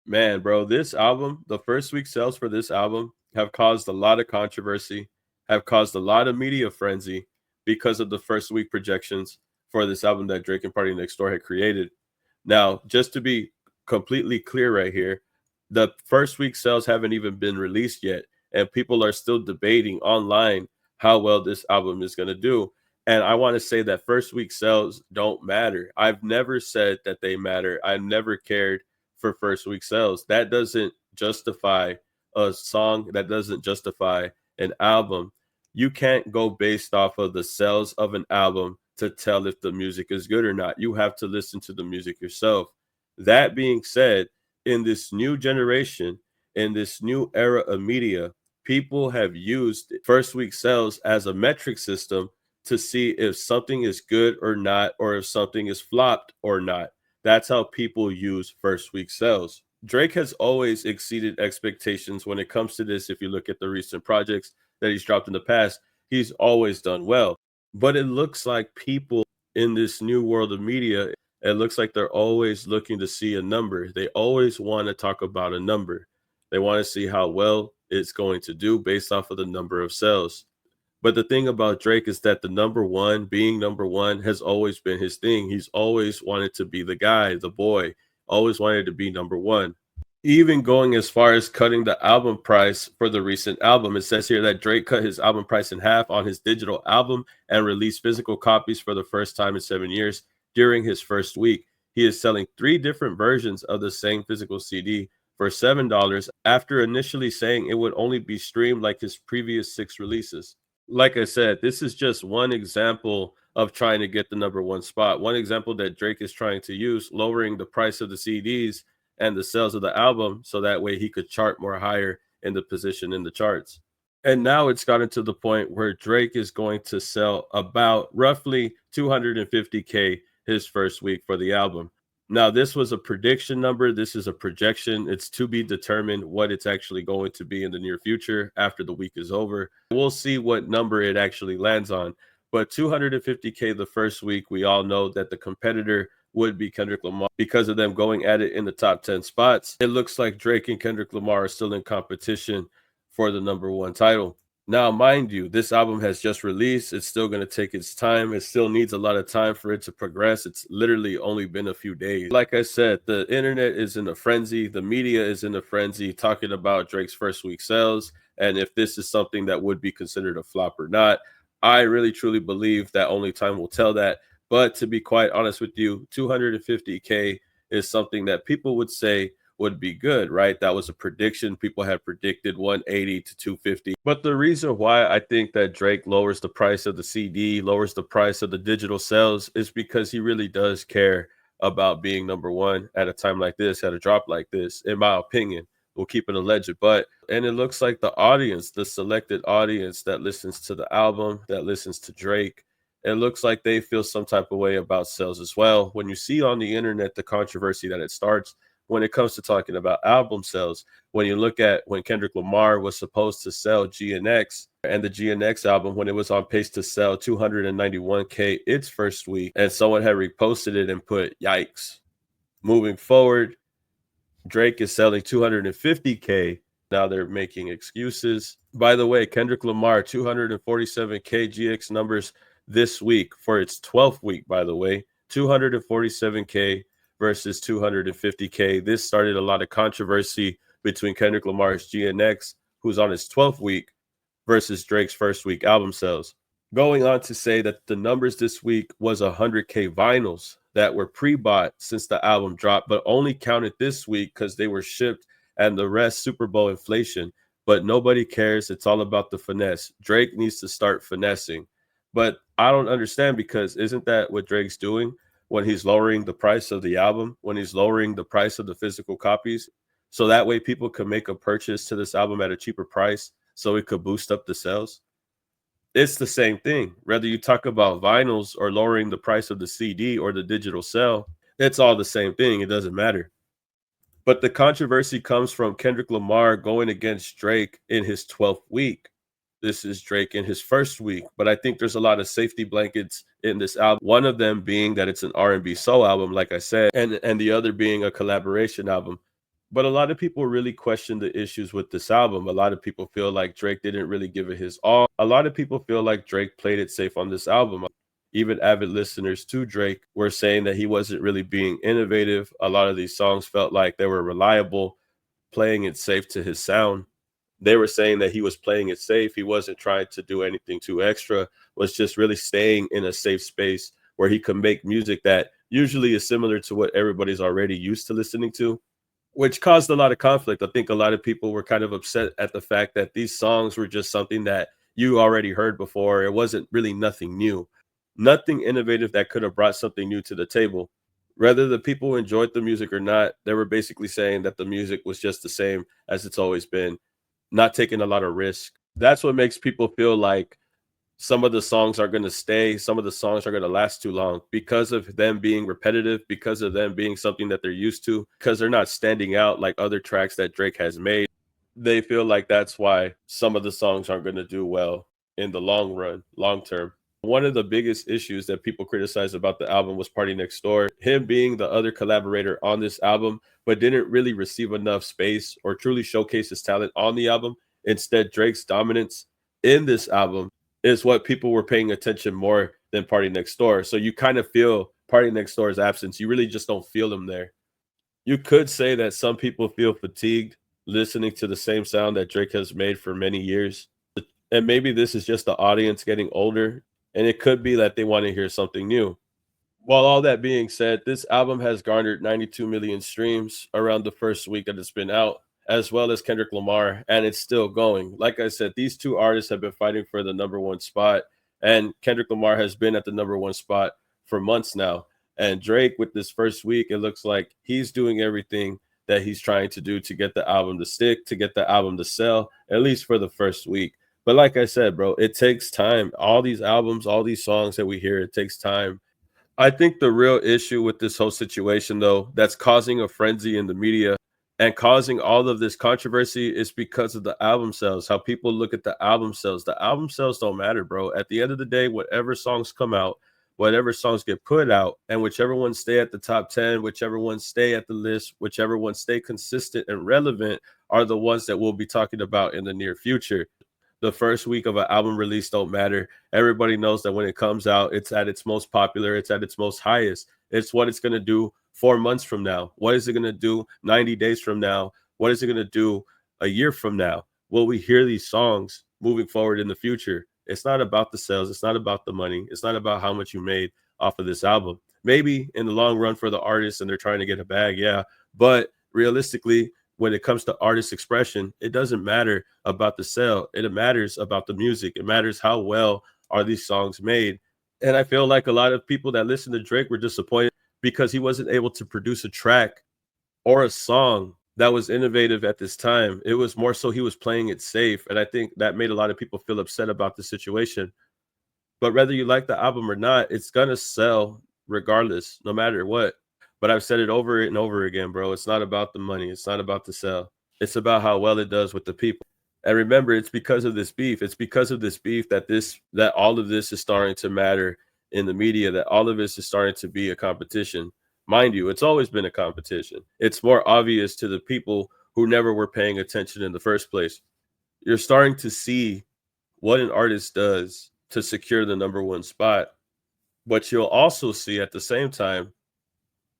Man, bro, this album, the first week sales for this album have caused a lot of controversy, have caused a lot of media frenzy because of the first week projections for this album that Drake and Party Next Door had created. Now, just to be completely clear right here, the first week sales haven't even been released yet, and people are still debating online how well this album is going to do. And I want to say that first week sales don't matter. I've never said that they matter. I've never cared for first week sales. That doesn't justify a song, that doesn't justify an album. You can't go based off of the sales of an album to tell if the music is good or not. You have to listen to the music yourself. That being said, in this new generation, in this new era of media, people have used first week sales as a metric system to see if something is good or not, or if something is flopped or not. That's how people use first week sales. Drake has always exceeded expectations when it comes to this. If you look at the recent projects that he's dropped in the past, he's always done well. But it looks like people in this new world of media, it looks like they're always looking to see a number. They always want to talk about a number. They want to see how well it's going to do based off of the number of sales. But the thing about Drake is that the number one, being number one, has always been his thing. He's always wanted to be the guy, the boy, always wanted to be number one. Even going as far as cutting the album price for the recent album. It says here that Drake cut his album price in half on his digital album and released physical copies for the first time in 7 years during his first week. He is selling 3 different versions of the same physical CD for $7 after initially saying it would only be streamed like his previous 6 releases. Like I said, this is just one example of trying to get the number one spot. One example that Drake is trying to use, lowering the price of the CDs and the sales of the album so that way he could chart more higher in the position in the charts. And now it's gotten to the point where Drake is going to sell about roughly 250K his first week for the album. Now, this was a prediction number. This is a projection. It's to be determined what it's actually going to be in the near future after the week is over. We'll see what number it actually lands on. But 250K the first week, we all know that the competitor would be Kendrick Lamar because of them going at it in the top 10 spots. It looks like Drake and Kendrick Lamar are still in competition for the number one title. Now, mind you, this album has just released. It's still going to take its time. It still needs a lot of time for it to progress. It's literally only been a few days. Like I said, the internet is in a frenzy. The media is in a frenzy talking about Drake's first week sales and if this is something that would be considered a flop or not. I really truly believe that only time will tell that. But to be quite honest with you, 250K is something that people would say would be good, right? That was a prediction. People had predicted 180 to 250. But the reason why I think that Drake lowers the price of the CD, lowers the price of the digital sales, is because he really does care about being number one at a time like this, at a drop like this, in my opinion. We'll keep it alleged, and it looks like the audience, the selected audience that listens to the album, that listens to Drake, it looks like they feel some type of way about sales as well. When you see on the internet the controversy that it starts, when it comes to talking about album sales, when you look at when Kendrick Lamar was supposed to sell GNX and the GNX album, when it was on pace to sell 291K its first week, and someone had reposted it and put, yikes. Moving forward, Drake is selling 250K. Now they're making excuses. By the way, Kendrick Lamar, 247K GX numbers this week for its 12th week, by the way, 247K versus 250K. This started a lot of controversy between Kendrick Lamar's GNX, who's on his 12th week, versus Drake's first week album sales. Going on to say that the numbers this week was 100K vinyls that were pre-bought since the album dropped, but only counted this week because they were shipped, and the rest Super Bowl inflation. But nobody cares. It's all about the finesse. Drake needs to start finessing. But I don't understand, because isn't that what Drake's doing when he's lowering the price of the album, when he's lowering the price of the physical copies? So that way people can make a purchase to this album at a cheaper price so it could boost up the sales. It's the same thing. Whether you talk about vinyls or lowering the price of the CD or the digital sell, it's all the same thing. It doesn't matter. But the controversy comes from Kendrick Lamar going against Drake in his 12th week. This is Drake in his first week, but I think there's a lot of safety blankets in this album. One of them being that it's an R&B soul album, like I said, and the other being a collaboration album. But a lot of people really question the issues with this album. A lot of people feel like Drake didn't really give it his all. A lot of people feel like Drake played it safe on this album. Even avid listeners to Drake were saying that he wasn't really being innovative. A lot of these songs felt like they were reliable, playing it safe to his sound. They were saying that he was playing it safe. He wasn't trying to do anything too extra, was just really staying in a safe space where he could make music that usually is similar to what everybody's already used to listening to, which caused a lot of conflict. I think a lot of people were kind of upset at the fact that these songs were just something that you already heard before. It wasn't really nothing new, nothing innovative that could have brought something new to the table. Whether the people enjoyed the music or not, they were basically saying that the music was just the same as it's always been, not taking a lot of risk. That's what makes people feel like some of the songs are going to stay, some of the songs are going to last too long because of them being repetitive, because of them being something that they're used to, because they're not standing out like other tracks that Drake has made. They feel like that's why some of the songs aren't going to do well in the long run, long term. One of the biggest issues that people criticize about the album was Party Next Door. Him being the other collaborator on this album, but didn't really receive enough space or truly showcase his talent on the album. Instead, Drake's dominance in this album is what people were paying attention more than Party Next Door. So you kind of feel Party Next Door's absence. You really just don't feel him there. You could say that some people feel fatigued listening to the same sound that Drake has made for many years. And maybe this is just the audience getting older, and it could be that they want to hear something new. While all that being said, this album has garnered 92 million streams around the first week that it's been out, as well as Kendrick Lamar, and it's still going. Like I said, these two artists have been fighting for the number one spot, and Kendrick Lamar has been at the number one spot for months now. And Drake, with this first week, it looks like he's doing everything that he's trying to do to get the album to stick, to get the album to sell, at least for the first week. But like I said, bro, it takes time. All these albums, all these songs that we hear, it takes time. I think the real issue with this whole situation, though, that's causing a frenzy in the media and causing all of this controversy is because of the album sales, how people look at the album sales. The album sales don't matter, bro. At the end of the day, whatever songs come out, whatever songs get put out, and whichever ones stay at the top 10, whichever ones stay at the list, whichever ones stay consistent and relevant are the ones that we'll be talking about in the near future. The first week of an album release don't matter. Everybody knows that when it comes out, it's at its most popular, it's at its most highest. It's what it's going to do 4 months from now. What is it going to do 90 days from now? What is it going to do a year from now? Will we hear these songs moving forward in the future? It's not about the sales. It's not about the money. It's not about how much you made off of this album. Maybe in the long run for the artists and they're trying to get a bag, yeah. But realistically, when it comes to artist expression, it doesn't matter about the sale. It matters about the music. It matters how well are these songs made. And I feel like a lot of people that listen to Drake were disappointed because he wasn't able to produce a track or a song that was innovative at this time. It was more so he was playing it safe. And I think that made a lot of people feel upset about the situation. But whether you like the album or not, it's going to sell regardless, no matter what. But I've said it over and over again, bro. It's not about the money. It's not about the sell. It's about how well it does with the people. And remember, it's because of this beef. It's because of this beef that all of this is starting to matter in the media, that all of this is starting to be a competition. Mind you, it's always been a competition. It's more obvious to the people who never were paying attention in the first place. You're starting to see what an artist does to secure the number one spot. But you'll also see at the same time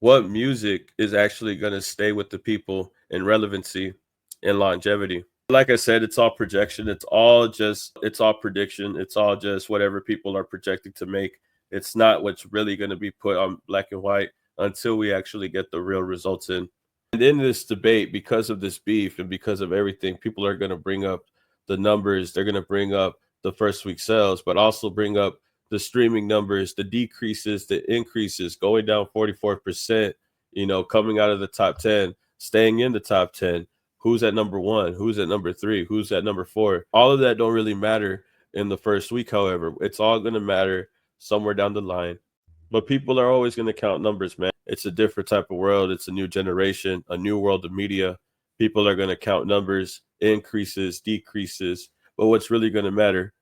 what music is actually going to stay with the people in relevancy and longevity. Like I said, it's all projection. It's all prediction. It's all just whatever people are projecting to make. It's not what's really going to be put on black and white until we actually get the real results in. And in this debate, because of this beef and because of everything, people are going to bring up the numbers. They're going to bring up the first week sales, but also bring up the streaming numbers, the decreases, the increases, going down 44%, coming out of the top 10, staying in the top 10. Who's at number one? Who's at number three? Who's at number four? All of that don't really matter in the first week, however. It's all going to matter somewhere down the line. But people are always going to count numbers, man. It's a different type of world. It's a new generation, a new world of media. People are going to count numbers, increases, decreases. But what's really going to matter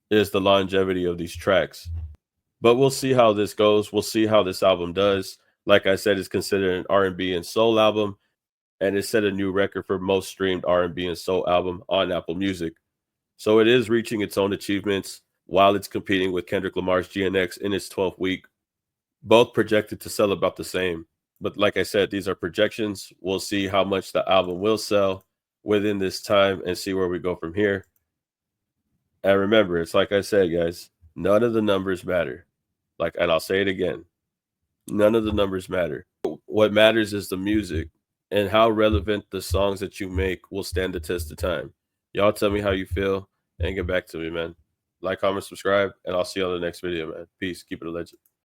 is the longevity of these tracks. But we'll see how this goes. We'll see how this album does. Like I said, it's considered an R&B and soul album. and it set a new record for most streamed R&B and soul album on Apple Music. So it is reaching its own achievements while it's competing with Kendrick Lamar's GNX in its 12th week, both projected to sell about the same. But like I said, these are projections. We'll see how much the album will sell within this time and see where we go from here. And remember, it's like I said, guys, none of the numbers matter. And I'll say it again, none of the numbers matter. What matters is the music and how relevant the songs that you make will stand the test of time. Y'all tell me how you feel and get back to me, man. Like, comment, subscribe, and I'll see you on the next video, man. Peace. Keep it a legend.